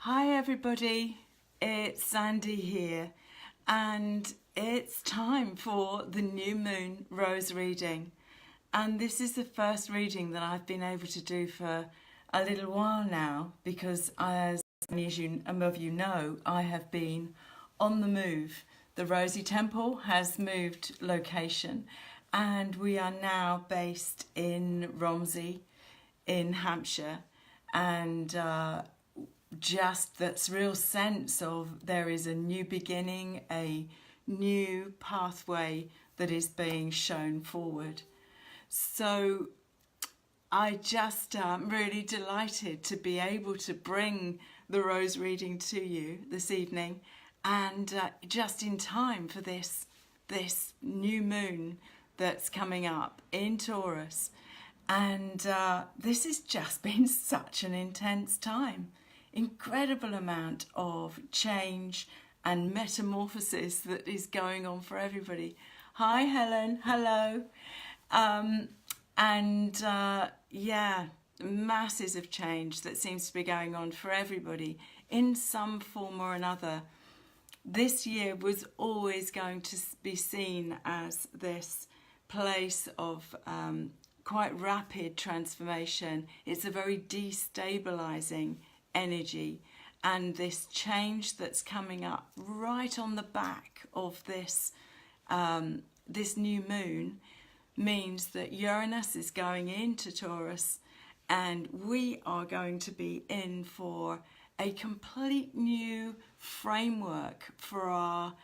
Hi everybody, it's Sandy here, and it's time for the new moon rose reading. And this is the first reading that I've been able to do for a little while now, because as many of you know, I have been on the move. The Rosie Temple has moved location, and we are now based in Romsey in Hampshire, and just that real sense of there is a new beginning, a new pathway that is being shown forward. So I just am really delighted to be able to bring the rose reading to you this evening, and just in time for this new moon that's coming up in Taurus. And this has just been such an intense time. Incredible amount of change and metamorphosis that is going on for everybody. Hi Helen, hello. Yeah, masses of change that seems to be going on for everybody in some form or another. This year was always going to be seen as this place of quite rapid transformation. It's a very destabilizing energy, and this change that's coming up right on the back of this this new moon means that Uranus is going into Taurus, and we are going to be in for a complete new framework for our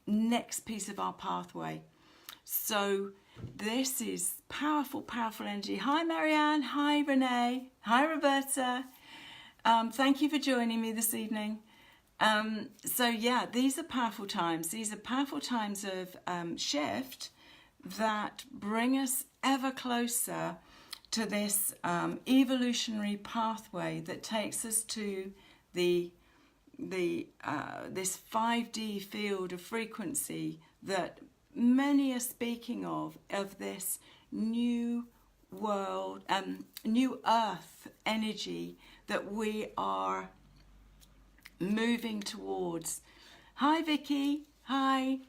next piece of our pathway. So this is powerful energy. Hi Marianne, hi Renee, hi Roberta. Thank you for joining me this evening. So yeah, these are powerful times. These are powerful times of shift that bring us ever closer to this evolutionary pathway that takes us to this 5D field of frequency that many are speaking of this new world, new earth energy that we are moving towards. Hi Vicky, hi.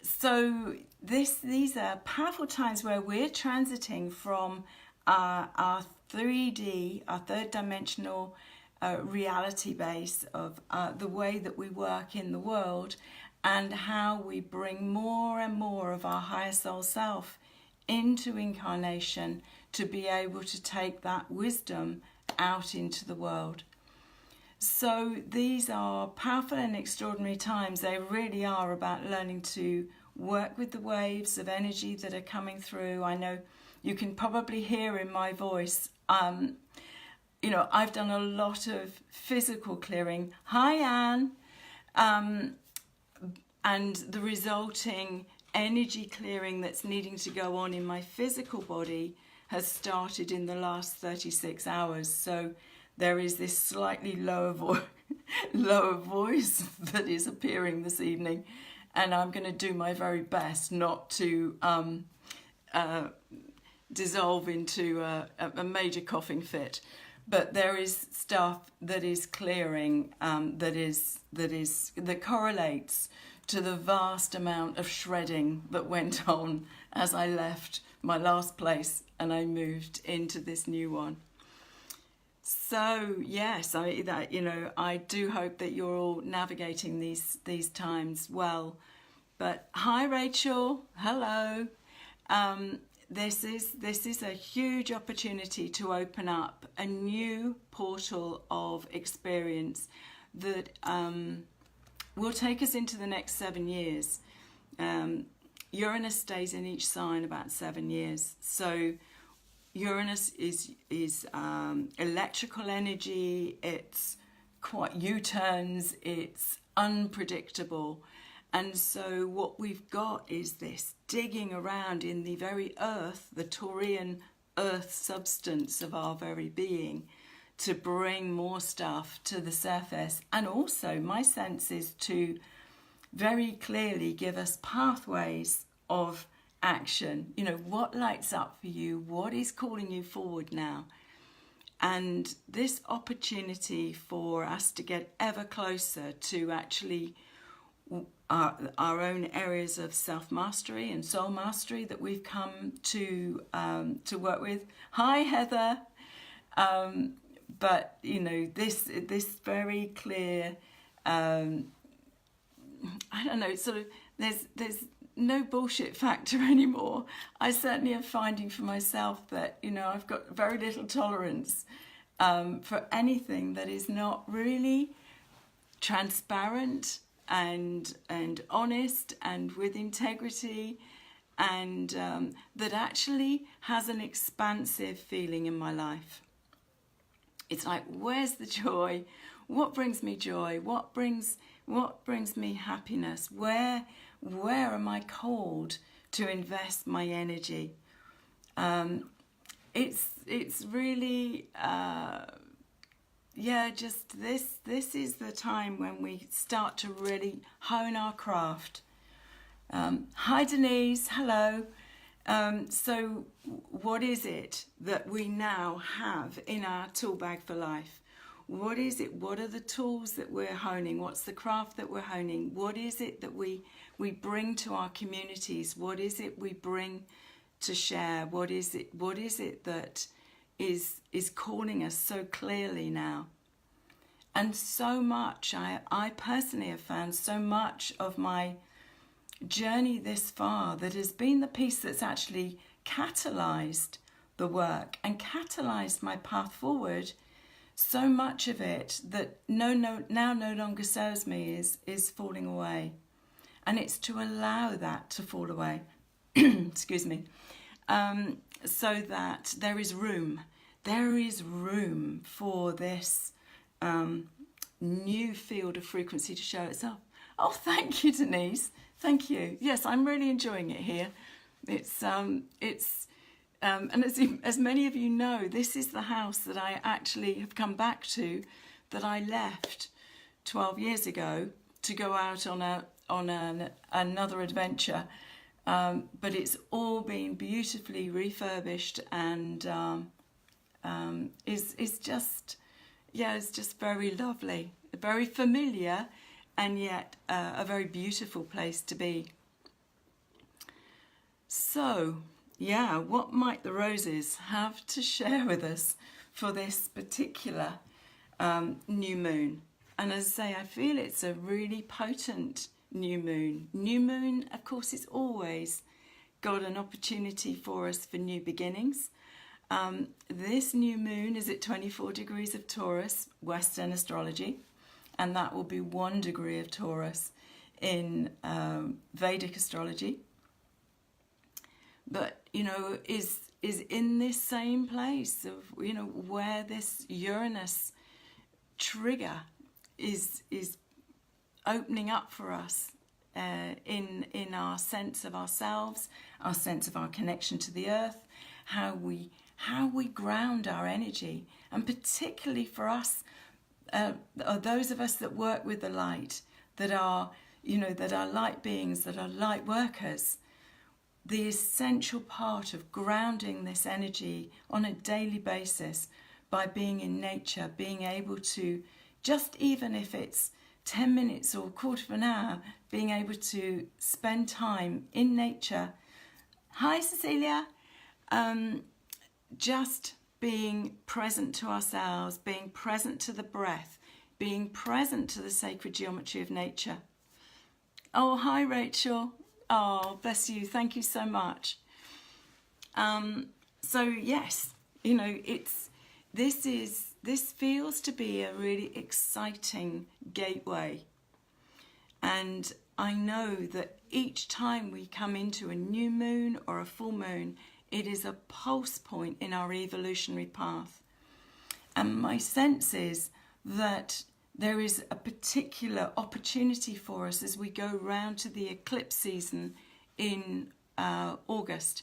So these are powerful times where we're transiting from our 3D, our third dimensional reality base of the way that we work in the world, and how we bring more and more of our higher soul self into incarnation to be able to take that wisdom out into the world. So these are powerful and extraordinary times. They really are about learning to work with the waves of energy that are coming through. I know you can probably hear in my voice, you know, I've done a lot of physical clearing. Hi Anne. And the resulting energy clearing that's needing to go on in my physical body has started in the last 36 hours. So there is this slightly lower voice that is appearing this evening, and I'm going to do my very best not to dissolve into a major coughing fit. But there is stuff that is clearing that correlates to the vast amount of shredding that went on as I left my last place and I moved into this new one. So yes, I do hope that you're all navigating these times well. But hi Rachel, hello. This is a huge opportunity to open up a new portal of experience that will take us into the next 7 years. Uranus stays in each sign about 7 years. So Uranus is electrical energy, it's quite U-turns, it's unpredictable. And so what we've got is this digging around in the very earth, the Taurian earth substance of our very being, to bring more stuff to the surface. And also my sense is to very clearly give us pathways of action. You know, what lights up for you, what is calling you forward now. And this opportunity for us to get ever closer to actually our own areas of self-mastery and soul mastery that we've come to work with. Hi, Heather. But you know, this very clear. I don't know. Sort of. There's no bullshit factor anymore. I certainly am finding for myself that, you know, I've got very little tolerance for anything that is not really transparent and honest and with integrity, and that actually has an expansive feeling in my life. It's like, where's the joy? What brings me joy? What brings me happiness? Where am I called to invest my energy? It's really just this is the time when we start to really hone our craft. Hi Denise, hello. So what is it that we now have in our tool bag for life? What is it? What are the tools that we're honing? What's the craft that we're honing? What is it that we bring to our communities? What is it we bring to share? What is it that is calling us so clearly now? And so much, I personally have found so much of my journey this far that has been the piece that's actually catalyzed the work and catalyzed my path forward. So much of it that now no longer serves me is falling away. And it's to allow that to fall away, excuse me, so that there is room for this new field of frequency to show itself. Oh, thank you, Denise. Thank you. Yes, I'm really enjoying it here. And as many of you know, this is the house that I actually have come back to, that I left 12 years ago to go out on another adventure. But it's all been beautifully refurbished and it's just very lovely, very familiar, and yet a very beautiful place to be. So, yeah, what might the roses have to share with us for this particular new moon? And as I say, I feel it's a really potent new moon. New moon, of course, it's always got an opportunity for us for new beginnings. This new moon is at 24 degrees of Taurus, Western astrology, and that will be 1 degree of Taurus in Vedic astrology. But, you know, is in this same place of, you know, where this Uranus trigger is opening up for us in our sense of ourselves, our sense of our connection to the earth, how we ground our energy, and particularly for us, those of us that work with the light, that are light beings, that are light workers. The essential part of grounding this energy on a daily basis by being in nature, being able to, just even if it's 10 minutes or a quarter of an hour, being able to spend time in nature. Hi, Cecilia. Just being present to ourselves, being present to the breath, being present to the sacred geometry of nature. Oh, hi, Rachel. Oh, bless you. Thank you so much. So yes, you know, this feels to be a really exciting gateway. And I know that each time we come into a new moon or a full moon, it is a pulse point in our evolutionary path. And my sense is that there is a particular opportunity for us as we go round to the eclipse season in August.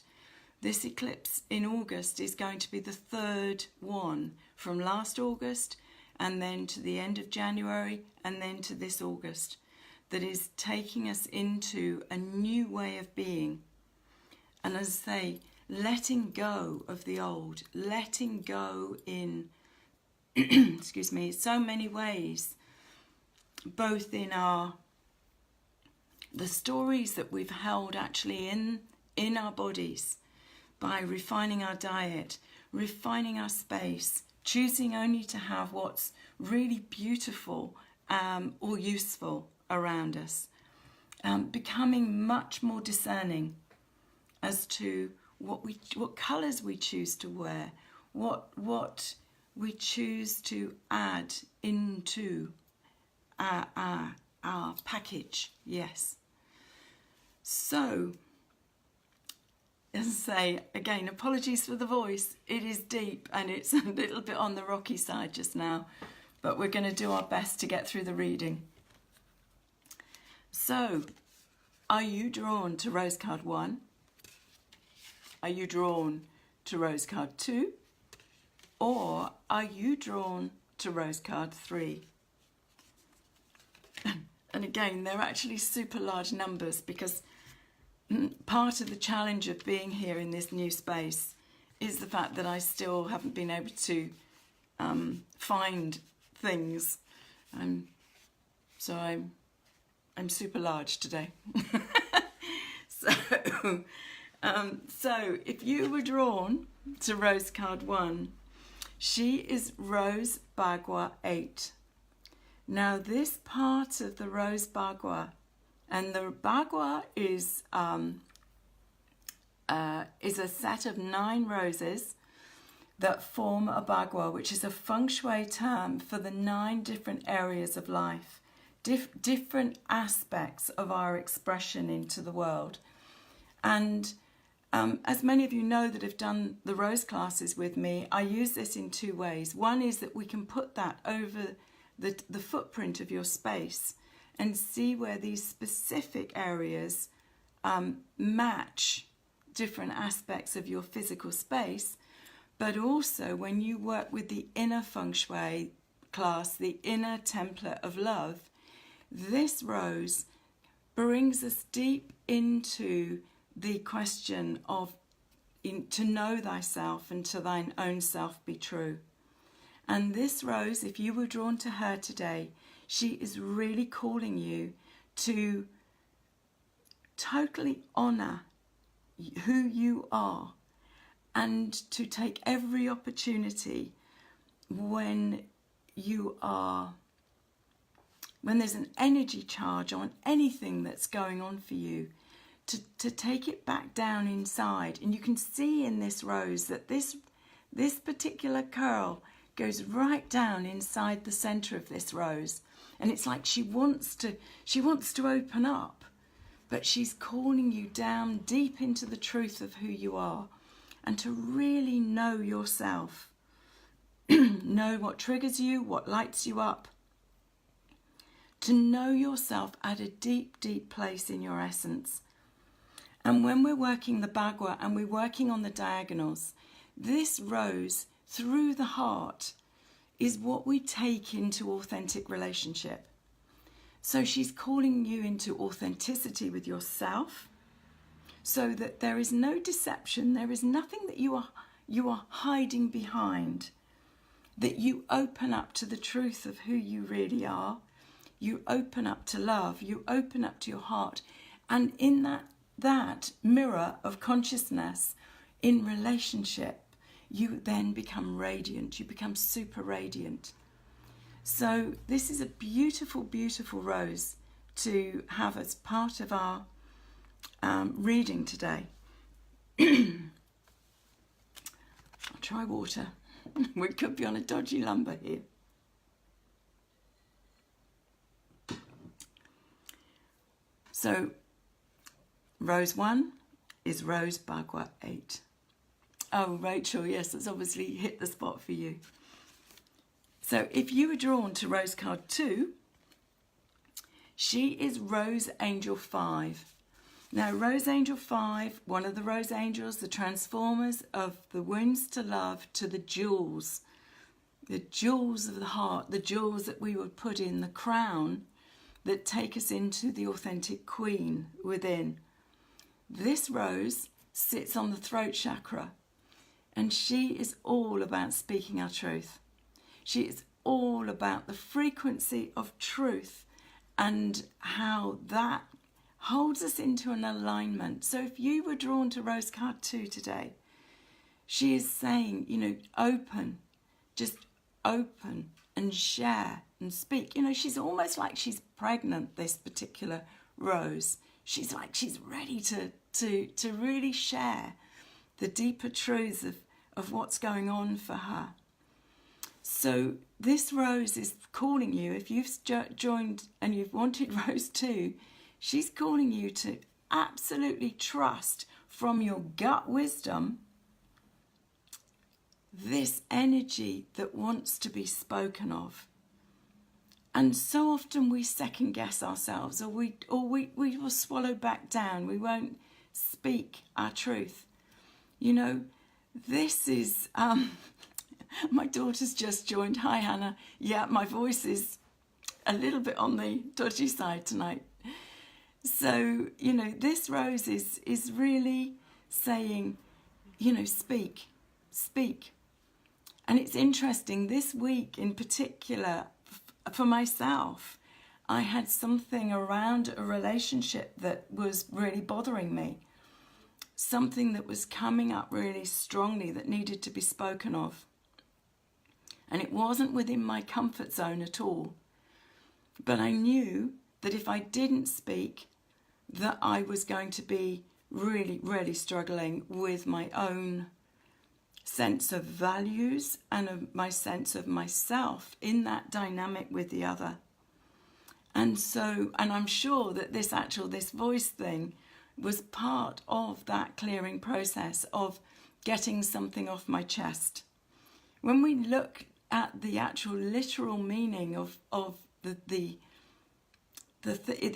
This eclipse in August is going to be the third one from last August, and then to the end of January, and then to this August, that is taking us into a new way of being. And as I say, letting go of the old, letting go in excuse me, so many ways, both in the stories that we've held actually in our bodies, by refining our diet, refining our space, choosing only to have what's really beautiful or useful around us, becoming much more discerning as to what colours we choose to wear, what we choose to add into our package. Yes. So, as I say, again, apologies for the voice. It is deep and it's a little bit on the rocky side just now, but we're going to do our best to get through the reading. So, are you drawn to Rose card 1? Are you drawn to Rose card 2? Or are you drawn to Rose card 3? And again, they're actually super large numbers, because part of the challenge of being here in this new space is the fact that I still haven't been able to find things. So I'm super large today. So if you were drawn to Rose card 1, she is Rose Bagua 8. Now this part of the Rose Bagua, and the Bagua is a set of 9 roses that form a Bagua, which is a feng shui term for the 9 different areas of life, different aspects of our expression into the world. And as many of you know that have done the rose classes with me, I use this in 2 ways. One is that we can put that over the footprint of your space and see where these specific areas match different aspects of your physical space. But also when you work with the inner feng shui class, the inner template of love, this rose brings us deep into the question of to know thyself and to thine own self be true. And this rose, if you were drawn to her today, she is really calling you to totally honour who you are, and to take every opportunity when there's an energy charge on anything that's going on for you, to take it back down inside. And you can see in this rose that this particular curl goes right down inside the centre of this rose, and it's like she wants to open up, but she's calling you down deep into the truth of who you are, and to really know yourself, know what triggers you, what lights you up, to know yourself at a deep, deep place in your essence. And when we're working the Bagua and we're working on the diagonals, this rose through the heart is what we take into authentic relationship. So she's calling you into authenticity with yourself, so that there is no deception, there is nothing that you are hiding behind, that you open up to the truth of who you really are, you open up to love, you open up to your heart, and in that mirror of consciousness in relationship, you then become radiant, you become super radiant. So this is a beautiful, beautiful rose to have as part of our reading today. I'll try water. We could be on a dodgy lumber here. So rose 1 is Rose Bagua 8. Oh, Rachel, yes, that's obviously hit the spot for you. So if you were drawn to Rose card 2, she is Rose Angel 5. Now, Rose Angel 5, one of the Rose Angels, the transformers of the wounds to love to the jewels of the heart, the jewels that we would put in the crown that take us into the authentic queen within. This rose sits on the throat chakra, and she is all about speaking our truth. She is all about the frequency of truth and how that holds us into an alignment. So if you were drawn to Rose card 2 today, she is saying, you know, open, just open and share and speak. You know, she's almost like she's pregnant, this particular Rose. She's like she's ready to really share the deeper truths of what's going on for her. So this Rose is calling you. If you've joined and you've wanted Rose 2, she's calling you to absolutely trust from your gut wisdom this energy that wants to be spoken of. And so often we second guess ourselves, or we will swallow back down. We won't speak our truth. You know, this is, my daughter's just joined. Hi, Hannah. Yeah, my voice is a little bit on the dodgy side tonight. So, you know, this Rose is really saying, you know, speak. And it's interesting, this week in particular, for myself, I had something around a relationship that was really bothering me. Something that was coming up really strongly that needed to be spoken of. And it wasn't within my comfort zone at all. But I knew that if I didn't speak, that I was going to be really, really struggling with my own sense of values and of my sense of myself in that dynamic with the other. And so, and I'm sure that this voice thing was part of that clearing process of getting something off my chest. When we look at the actual literal meaning of the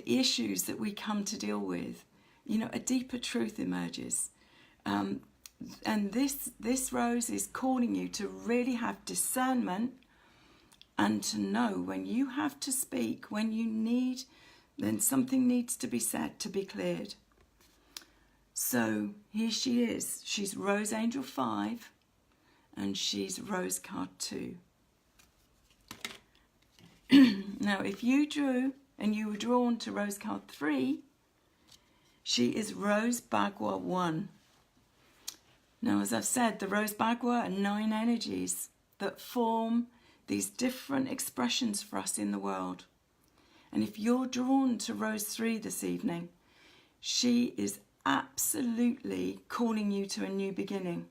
issues that we come to deal with, you know, a deeper truth emerges. And this Rose is calling you to really have discernment and to know when you have to speak, when you need, then something needs to be said to be cleared. So here she is. She's Rose Angel 5 and she's Rose card 2. Now, if you drew and you were drawn to Rose card 3, she is Rose Bagua 1. Now, as I've said, the Rose Bagua are 9 energies that form these different expressions for us in the world. And if you're drawn to Rose 3 this evening, she is absolutely calling you to a new beginning.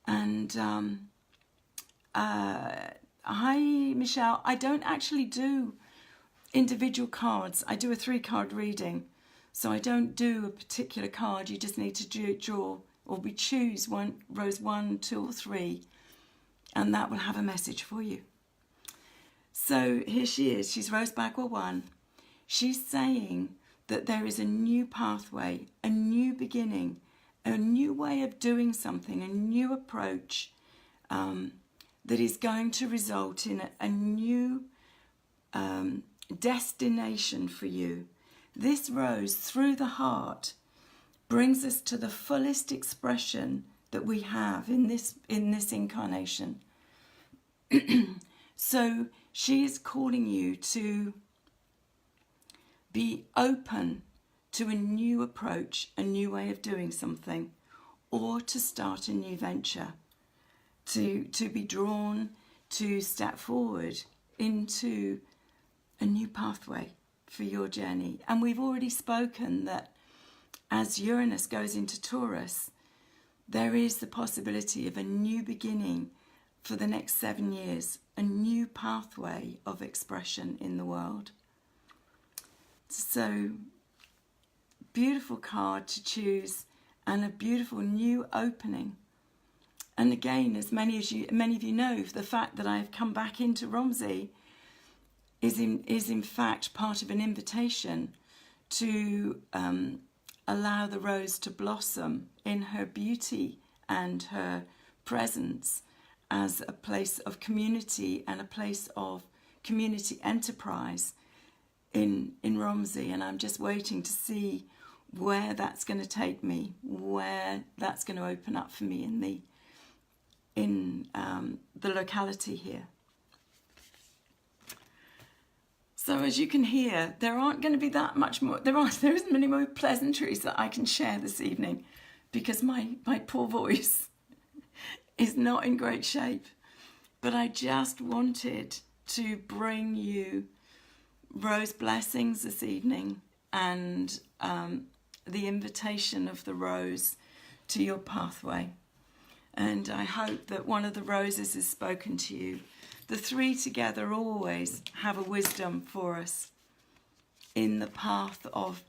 And hi, Michelle. I don't actually do individual cards. I do a 3-card reading. So I don't do a particular card. You just need to draw, or we choose one, Rose 1, 2 or 3, and that will have a message for you. So here she is. She's Rose Bagua 1. She's saying that there is a new pathway, a new beginning, a new way of doing something, a new approach that is going to result in a new destination for you. This Rose, through the heart, brings us to the fullest expression that we have in this incarnation. So she is calling you to be open to a new approach, a new way of doing something, or to start a new venture, to be drawn to step forward into a new pathway for your journey. And we've already spoken that as Uranus goes into Taurus, there is the possibility of a new beginning for the next 7 years, a new pathway of expression in the world. So, beautiful card to choose and a beautiful new opening. And again, as many of you know, the fact that I've come back into Romsey is in fact part of an invitation to allow the rose to blossom in her beauty and her presence as a place of community and a place of community enterprise in Romsey. And I'm just waiting to see where that's going to take me, where that's going to open up for me in the locality here. So as you can hear, there aren't going to be that much more, there isn't many more pleasantries that I can share this evening, because my poor voice is not in great shape. But I just wanted to bring you rose blessings this evening, and the invitation of the rose to your pathway. And I hope that one of the roses has spoken to you. The three together always have a wisdom for us in the path of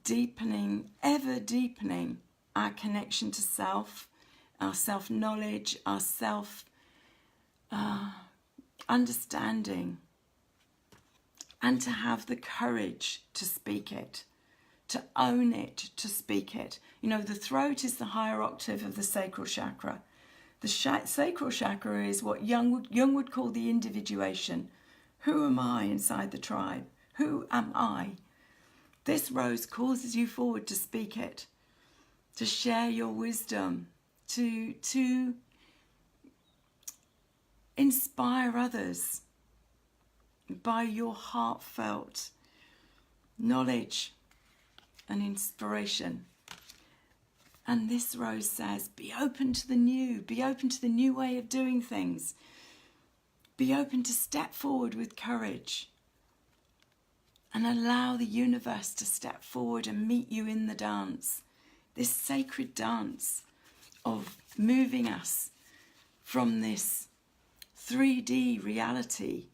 deepening, ever deepening our connection to self, our self-knowledge, our self-understanding, and to have the courage to speak it, to own it, to speak it. You know, the throat is the higher octave of the sacral chakra. The sacral chakra is what Jung would call the individuation. Who am I inside the tribe? Who am I? This rose causes you forward to speak it, to share your wisdom, to inspire others by your heartfelt knowledge and inspiration. And this rose says, be open to the new, be open to the new way of doing things. Be open to step forward with courage and allow the universe to step forward and meet you in the dance, this sacred dance of moving us from this 3D reality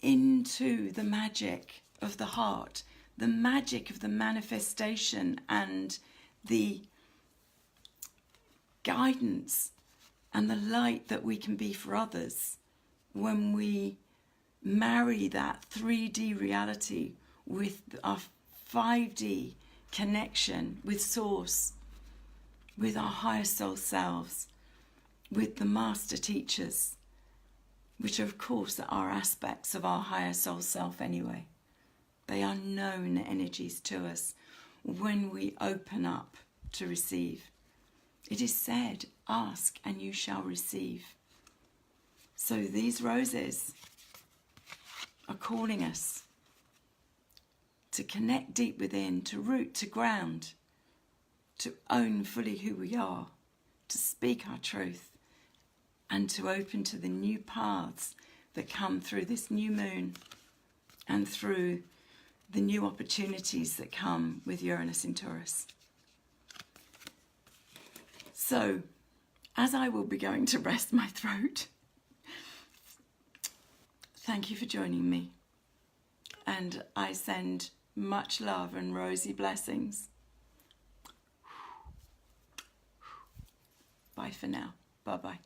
into the magic of the heart, the magic of the manifestation and the guidance and the light that we can be for others when we marry that 3D reality with our 5D connection with Source, with our higher soul selves, with the master teachers, which of course are aspects of our higher soul self anyway. They are known energies to us when we open up to receive. It is said, ask and you shall receive. So these roses are calling us to connect deep within, to root, to ground, to own fully who we are, to speak our truth, and to open to the new paths that come through this new moon and through the new opportunities that come with Uranus in Taurus. So, as I will be going to rest my throat, thank you for joining me. And I send much love and rosy blessings. Bye for now. Bye-bye.